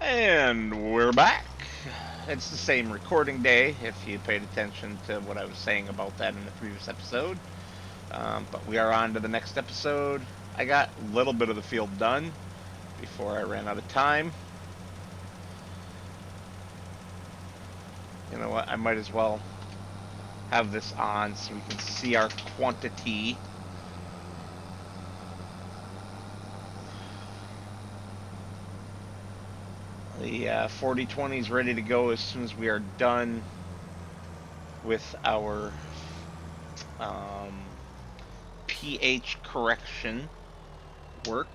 And we're back. It's the same recording day, if you paid attention to what I was saying about that in the previous episode. But we are on to the next episode. I got a little bit of the field done before I ran out of time. You know what? I might as well have this on so we can see our quantity. The 4020 is ready to go as soon as we are done with our pH correction work.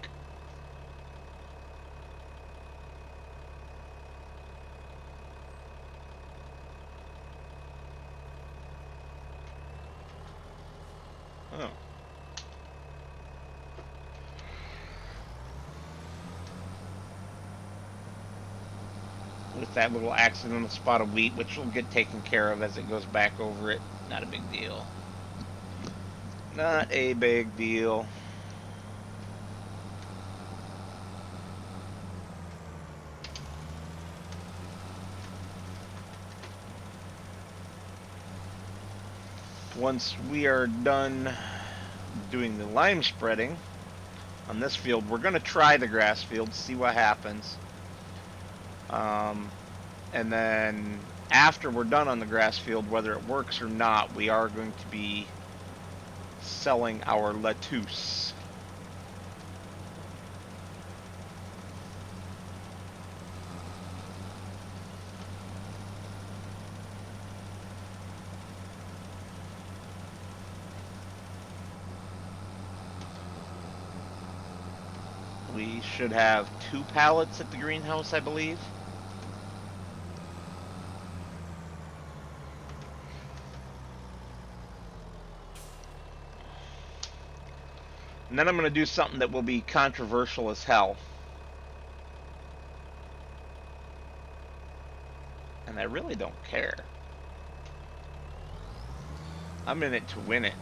Oh. With that little accidental spot of wheat, which will get taken care of as it goes back over it. Not a big deal. Not a big deal. Once we are done doing the lime spreading on this field, we're going to try the grass field, see what happens. And then after we're done on the grass field, whether it works or not, we are going to be selling our lettuce. We should have 2 pallets at the greenhouse, I believe. And then I'm going to do something that will be controversial as hell. And I really don't care. I'm in it to win it.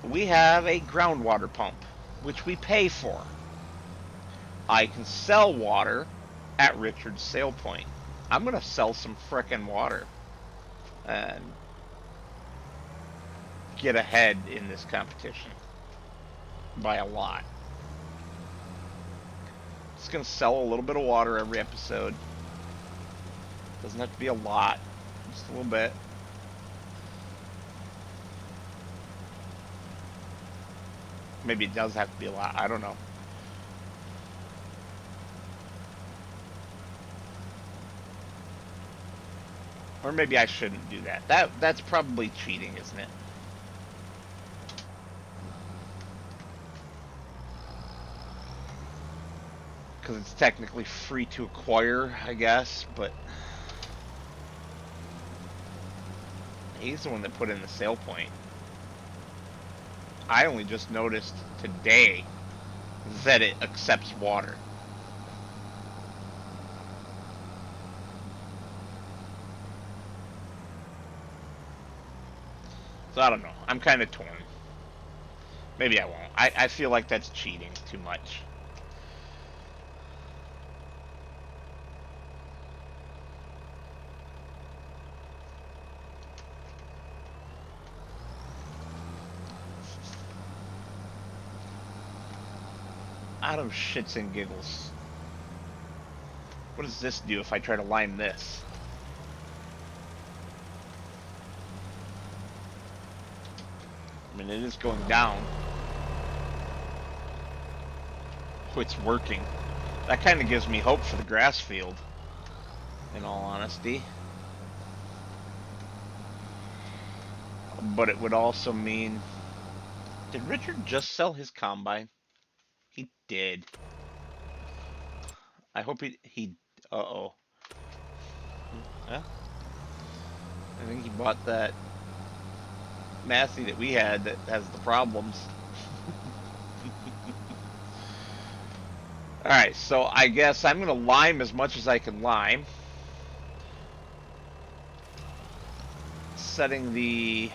We have a groundwater pump, which we pay for. I can sell water at Richard's sale point. I'm going to sell some frickin' water and get ahead in this competition by a lot. Just going to sell a little bit of water every episode. Doesn't have to be a lot, just a little bit. Maybe it does have to be a lot, I don't know. Or maybe I shouldn't do that. That's probably cheating, isn't it? Because it's technically free to acquire, I guess, but he's the one that put in the sale point. I only just noticed today that it accepts water. So I don't know. I'm kind of torn. Maybe I won't. I feel like that's cheating too much. Out of shits and giggles. What does this do if I try to lime this? I mean, it is going down. Oh, it's working. That kind of gives me hope for the grass field, in all honesty. But it would also mean... Did Richard just sell his combine? He did. I hope he uh-oh. Yeah. I think he bought that Massey that we had that has the problems. Alright, so I guess I'm going to lime as much as I can lime. Setting the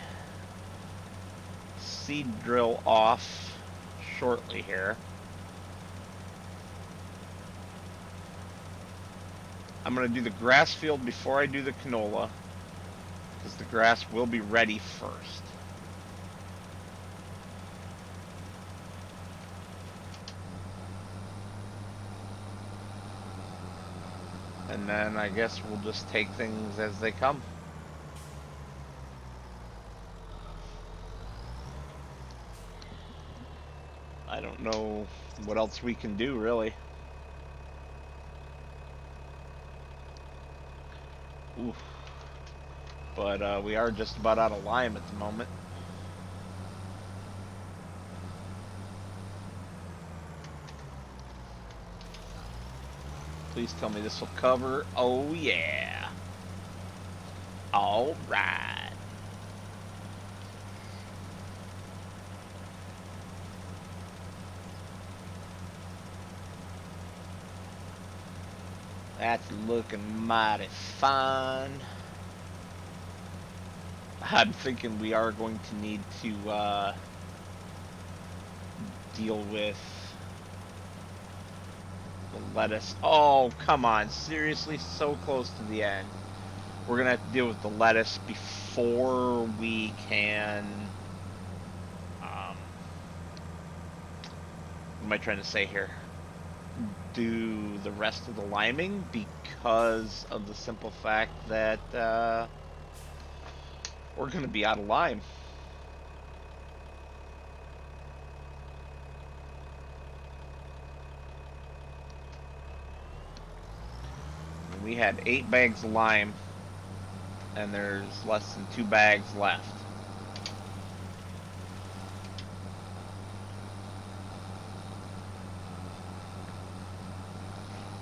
seed drill off shortly here. I'm going to do the grass field before I do the canola, because the grass will be ready first. And then I guess we'll just take things as they come. I don't know what else we can do, really. Oof. But we are just about out of lime at the moment. Please tell me this will cover. Oh, yeah. All right. That's looking mighty fine. I'm thinking we are going to need to deal with the lettuce. Oh, come on. Seriously? So close to the end. We're going to have to deal with the lettuce before we can... what am I trying to say here? Do the rest of the liming, because of the simple fact that we're going to be out of lime. We had 8 bags of lime, and there's less than 2 bags left.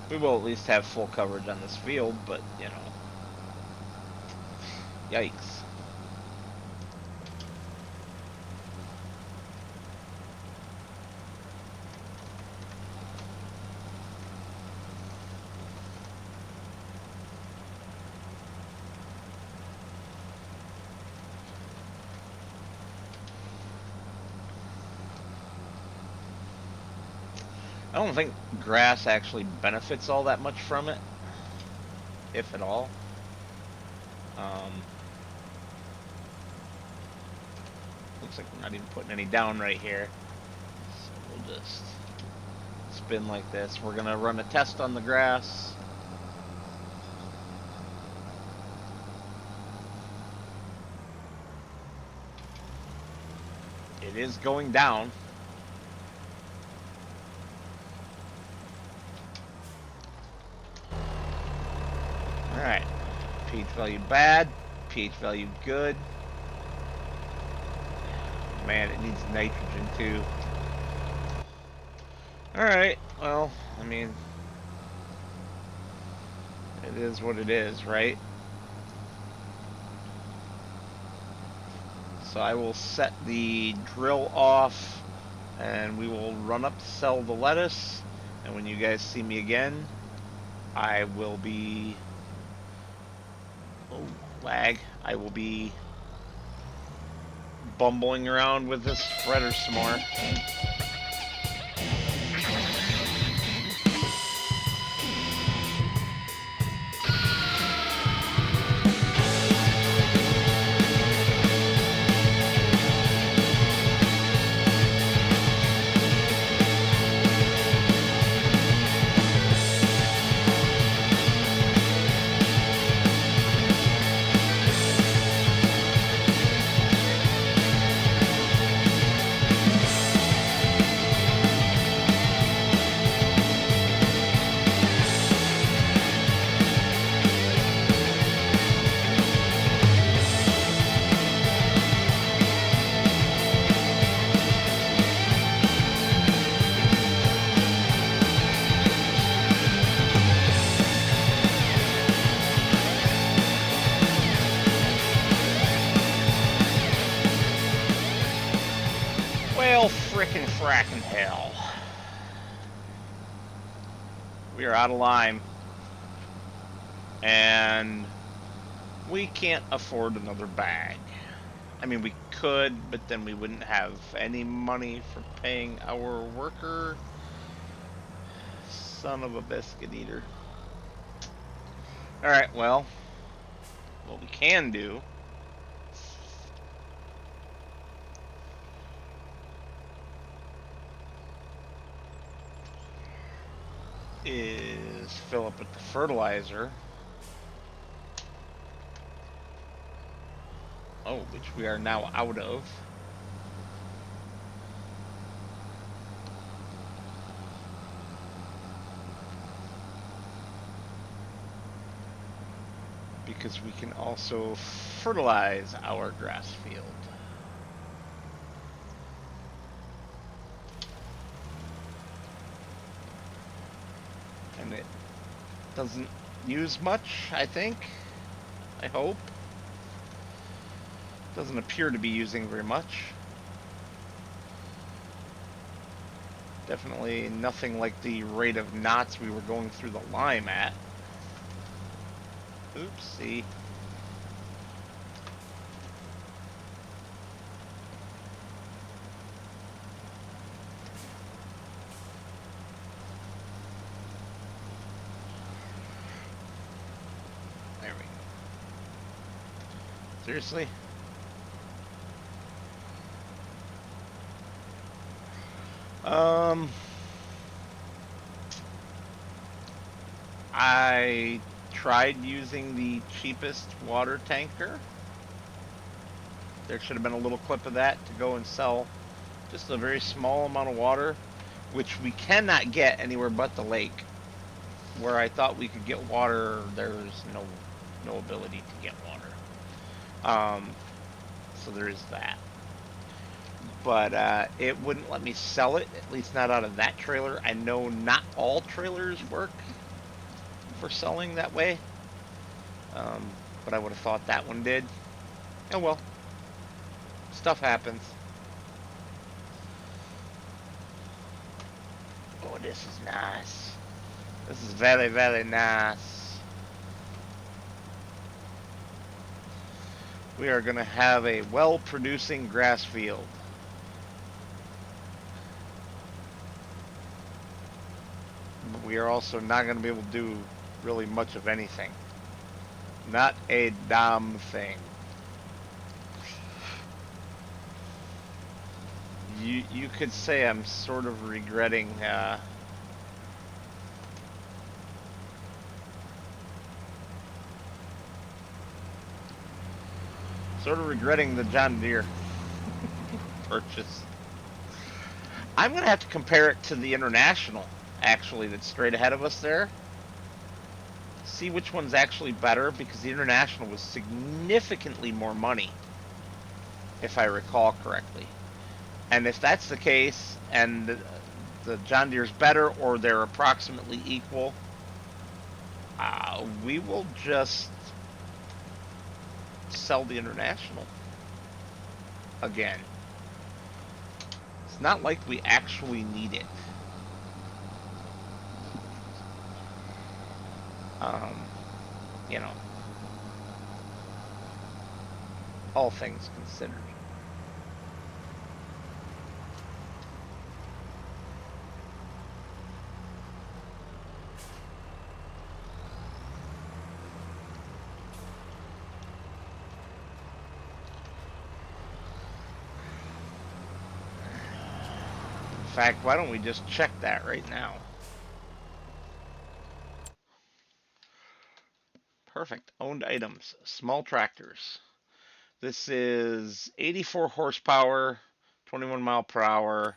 We will at least have full coverage on this field, but, you know. Yikes. I don't think grass actually benefits all that much from it, if at all. Looks like we're not even putting any down right here. So we'll just spin like this. We're going to run a test on the grass. It is going down. Alright. pH value bad. pH value good. Man, it needs nitrogen too. Alright, well, I mean, it is what it is, right? So I will set the drill off, and we will run up to sell the lettuce, and when you guys see me again, I will be... oh, lag. I will be bumbling around with this spreader some more. Well, frickin' frackin' hell. We are out of lime. And we can't afford another bag. I mean, we could, but then we wouldn't have any money for paying our worker. Son of a biscuit eater. Alright, well, what we can do is fill up with the fertilizer. Oh, which we are now out of. Because we can also fertilize our grass field. And it doesn't use much, I think. I hope. Doesn't appear to be using very much. Definitely nothing like the rate of knots we were going through the lime at. Oopsie. There we go. Seriously? I tried using the cheapest water tanker. There should have been a little clip of that to go and sell just a very small amount of water, which we cannot get anywhere but the lake. Where I thought we could get water, there's no ability to get water. So there is that. But it wouldn't let me sell it, at least not out of that trailer. I know not all trailers work for selling that way, but I would have thought that one did. Oh well, stuff happens. Oh, this is nice. This is very, very nice. We are going to have a well-producing grass field. But we are also not going to be able to do really much of anything. Not a damn thing. You could say I'm sort of regretting the John Deere purchase. I'm gonna have to compare it to the International, actually, that's straight ahead of us there. See which one's actually better, because the International was significantly more money, if I recall correctly. And if that's the case, and the John Deere's better, or they're approximately equal, we will just sell the International again. It's not like we actually need it. Um, you know, all things considered. In fact, why don't we just check that right now? Perfect. Owned items. Small tractors. This is 84 horsepower, 21 mile per hour.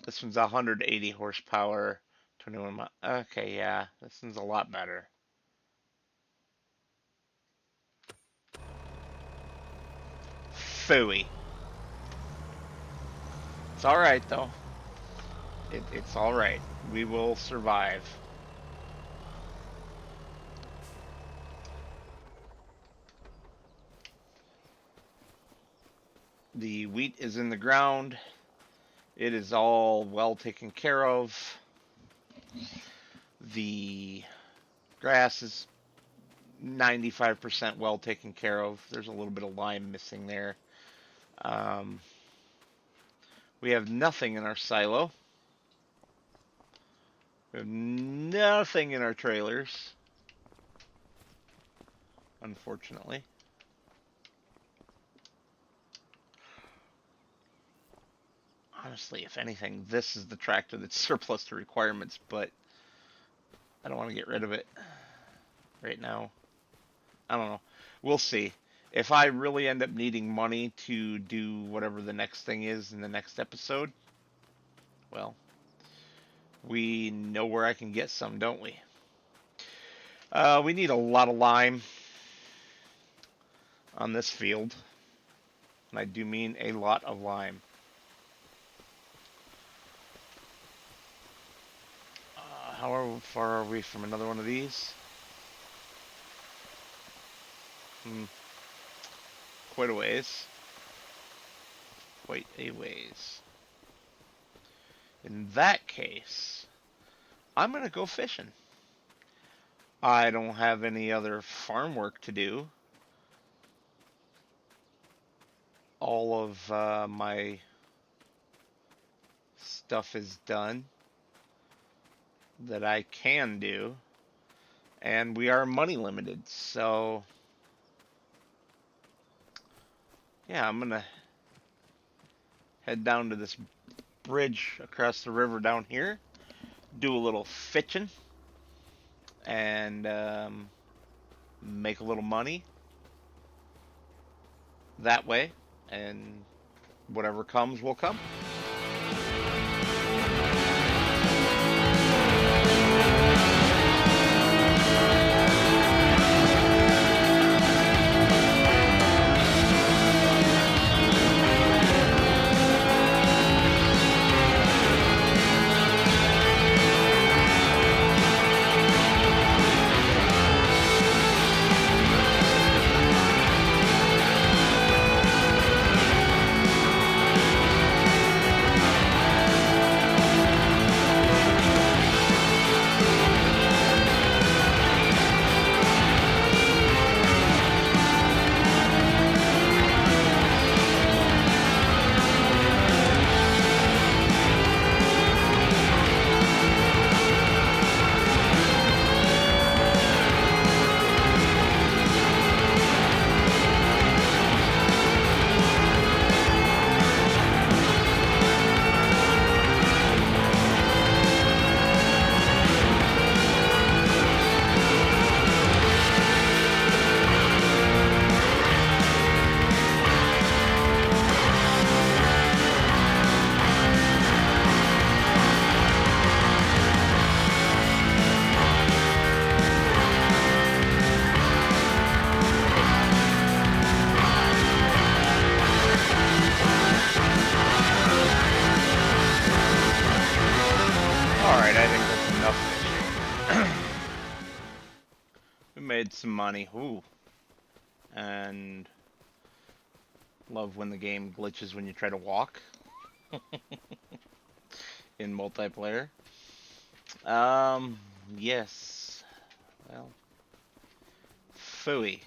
This one's 180 horsepower, 21 mile. Okay, yeah, this one's a lot better. Phooey. It's alright, though. It's alright. We will survive. The wheat is in the ground. It is all well taken care of. The grass is 95% well taken care of. There's a little bit of lime missing there. Um, we have nothing in our silo. We have nothing in our trailers, unfortunately. Honestly, if anything, this is the tractor that's surplus to requirements, but I don't want to get rid of it right now. I don't know. We'll see. If I really end up needing money to do whatever the next thing is in the next episode, well, we know where I can get some, don't we? We need a lot of lime on this field. And I do mean a lot of lime. How far are we from another one of these? Quite a ways. Quite a ways. In that case, I'm going to go fishing. I don't have any other farm work to do. All of my stuff is done that I can do, and we are money limited, so yeah, I'm gonna head down to this bridge across the river down here, do a little fishing, and make a little money that way, and whatever comes will come. Alright, I think that's enough fishing. We made some money. Ooh. And love when the game glitches when you try to walk in multiplayer. Yes. Well, phooey.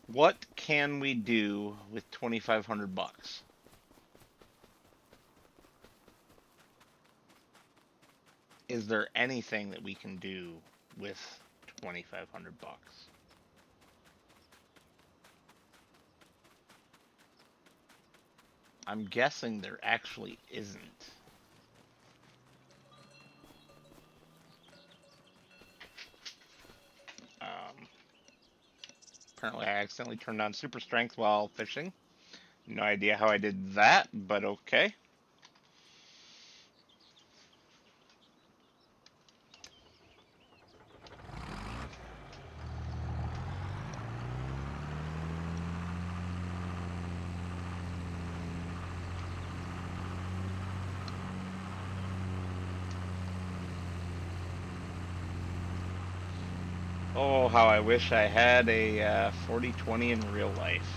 What can we do with 2,500 bucks? Is there anything that we can do with 2,500 bucks? I'm guessing there actually isn't. Apparently I accidentally turned on super strength while fishing. No idea how I did that, but okay. Oh, how I wish I had a 40/20 in real life.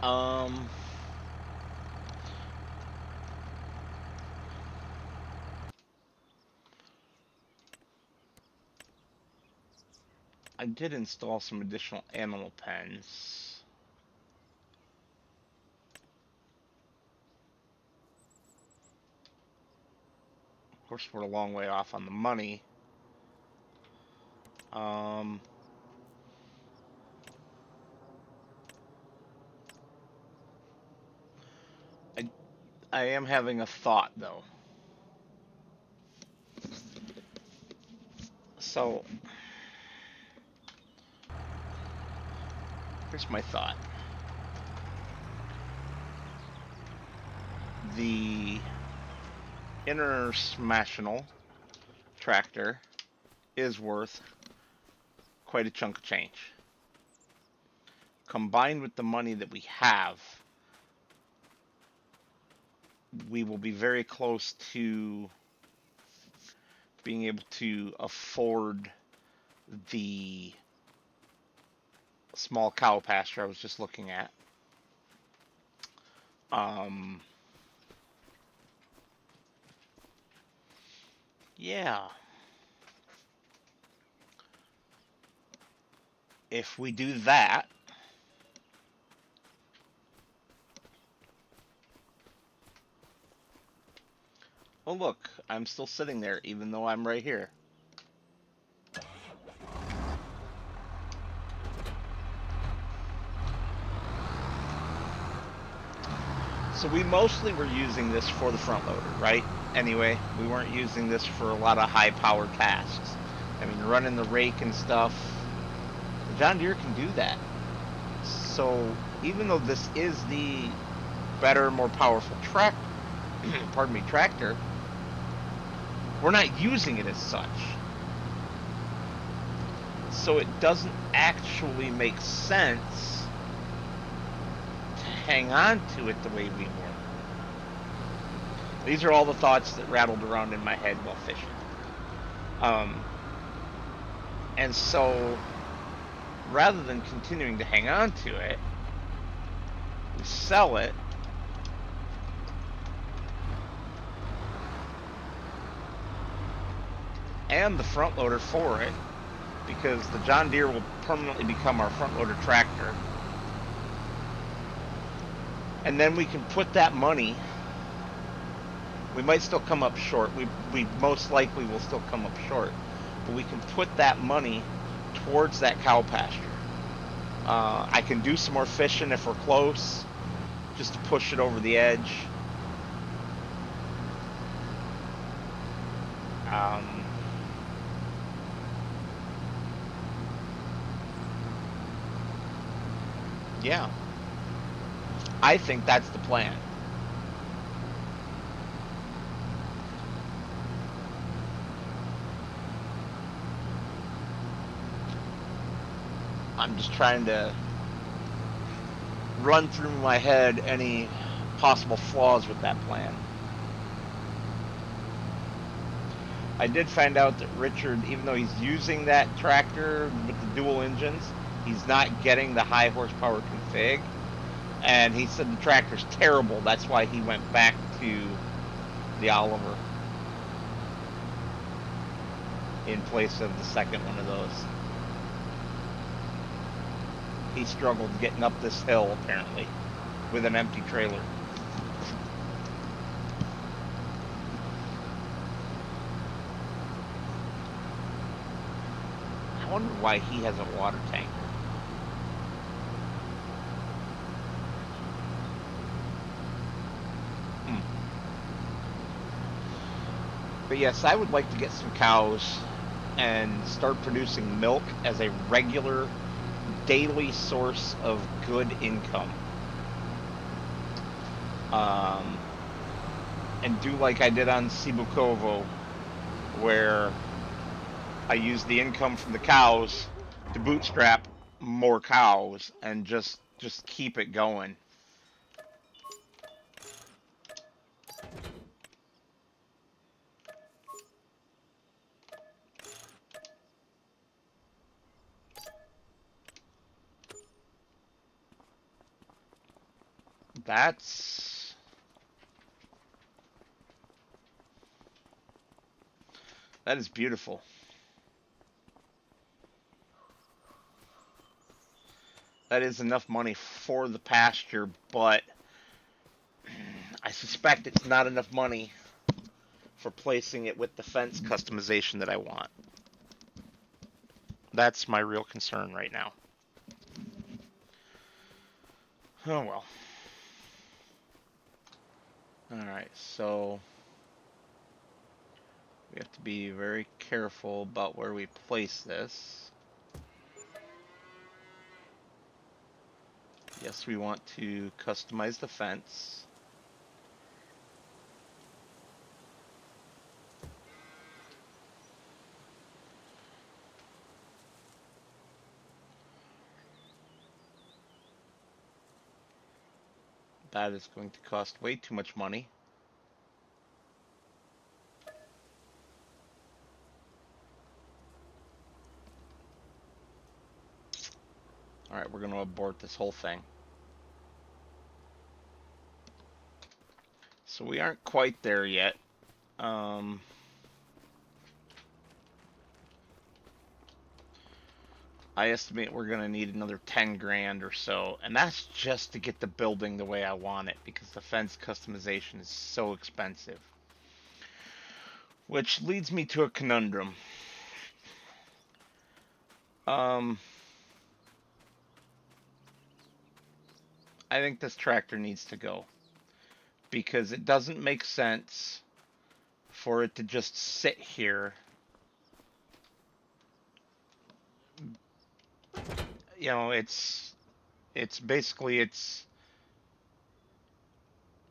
Um, I did install some additional animal pens. Of course, we're a long way off on the money. Um, I I am having a thought though. So here's my thought. The International tractor is worth quite a chunk of change. Combined with the money that we have, we will be very close to being able to afford the small cow pasture I was just looking at. Um, yeah, if we do that, oh look, I'm still sitting there even though I'm right here. So we mostly were using this for the front loader, right? Anyway, we weren't using this for a lot of high powered tasks. I mean, running the rake and stuff, the John Deere can do that. So even though this is the better, more powerful pardon me, tractor, we're not using it as such. So it doesn't actually make sense to hang on to it the way we were. These are all the thoughts that rattled around in my head while fishing. Um, and so rather than continuing to hang on to it, we sell it. And the front loader for it, because the John Deere will permanently become our front loader tractor. And then we can put that money. We might still come up short. We most likely will still come up short. But we can put that money towards that cow pasture. I can do some more fishing if we're close, just to push it over the edge. Yeah, I think that's the plan. I'm just trying to run through my head any possible flaws with that plan. I did find out that Richard, even though he's using that tractor with the dual engines, he's not getting the high horsepower config. And he said the tractor's terrible. That's why he went back to the Oliver in place of the second one of those. He struggled getting up this hill, apparently, with an empty trailer. I wonder why he has a water tanker. But yes, I would like to get some cows and start producing milk as a regular daily source of good income. And do like I did on Cibukovo, where I used the income from the cows to bootstrap more cows and just keep it going. That's that is beautiful. That is enough money for the pasture, but I suspect it's not enough money for placing it with the fence customization that I want. That's my real concern right now. Oh well. Alright, so we have to be very careful about where we place this. Yes, we want to customize the fence. That is going to cost way too much money. Alright, we're going to abort this whole thing. So we aren't quite there yet. I estimate we're going to need another 10 grand or so, and that's just to get the building the way I want it, because the fence customization is so expensive. Which leads me to a conundrum. I think this tractor needs to go, because it doesn't make sense for it to just sit here. You know, it's basically it's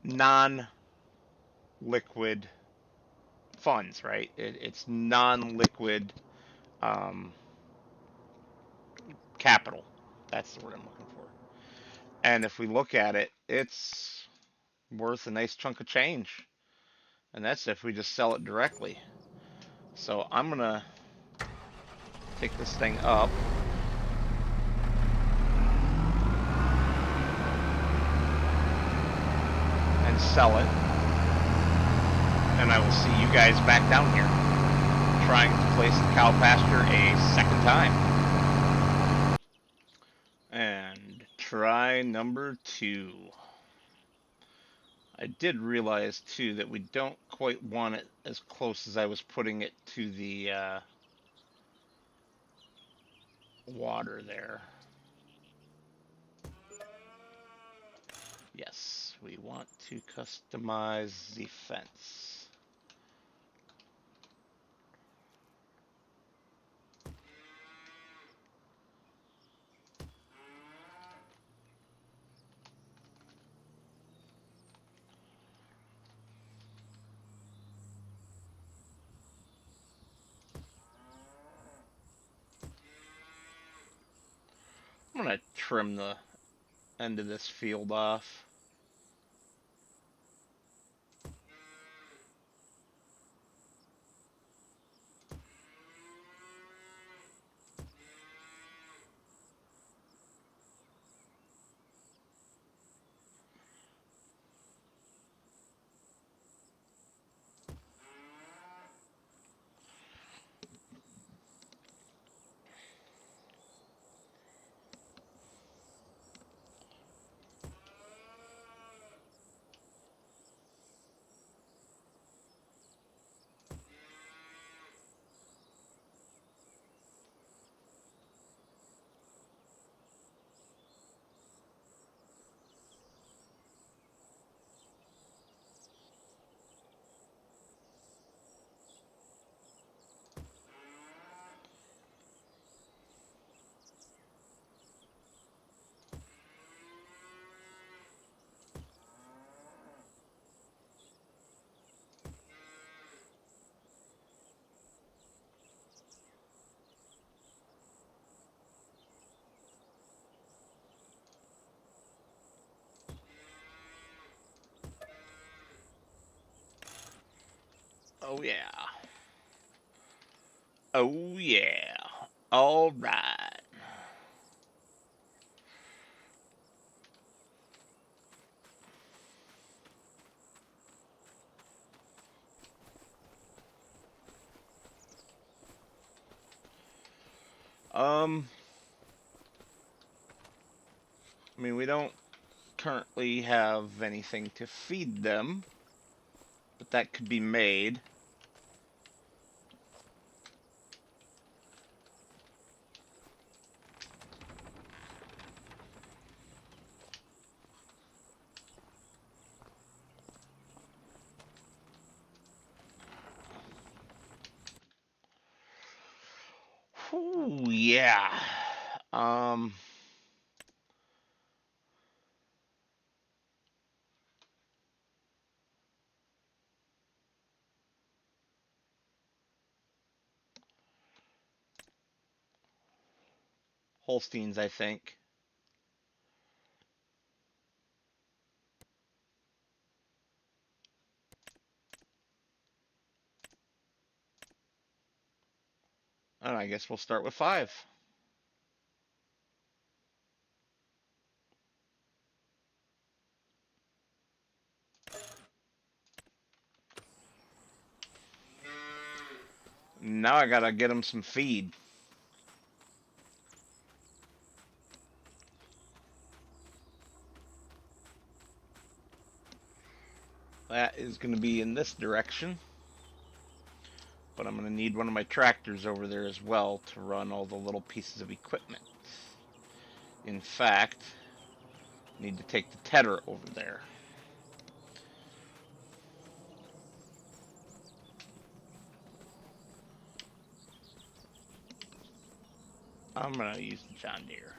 non-liquid funds, right? It's non-liquid um, capital. That's the word I'm looking for. And if we look at it, it's worth a nice chunk of change. And that's if we just sell it directly. So I'm gonna take this thing up and sell it. And I will see you guys back down here trying to place the cow pasture a second time. And try number 2. I did realize too that we don't quite want it as close as I was putting it to the water there. Yes, we want to customize the fence. I'm gonna trim the end of this field off. Oh yeah. Oh yeah. All right. Um, I mean, we don't currently have anything to feed them, but that could be made. Ooh, yeah. Um, Holsteins, I think. And I guess we'll start with 5. Now I gotta get them some feed. That is gonna be in this direction. But I'm gonna need one of my tractors over there as well to run all the little pieces of equipment. In fact, I need to take the tedder over there. I'm gonna use the John Deere.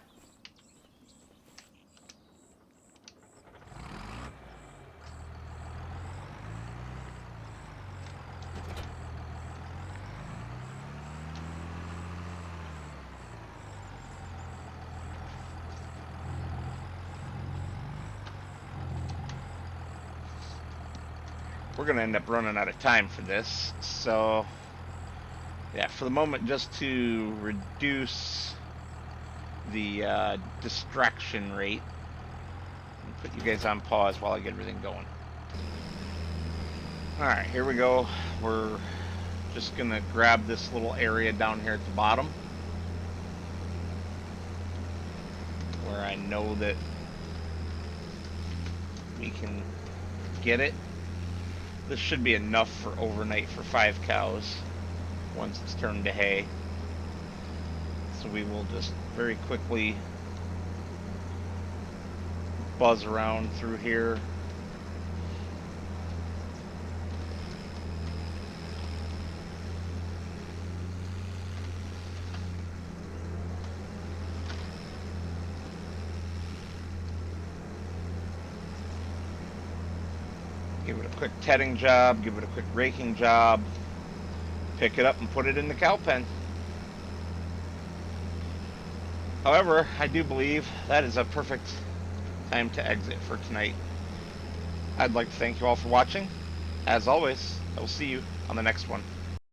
We're gonna end up running out of time for this, so yeah, for the moment, just to reduce the distraction rate, and put you guys on pause while I get everything going. Alright, here we go. We're just gonna grab this little area down here at the bottom where I know that we can get it. This should be enough for overnight for 5 cows once it's turned to hay. So we will just very quickly buzz around through here. Give it a quick tedding job, give it a quick raking job, pick it up and put it in the cow pen. However, I do believe that is a perfect time to exit for tonight. I'd like to thank you all for watching. As always, I will see you on the next one.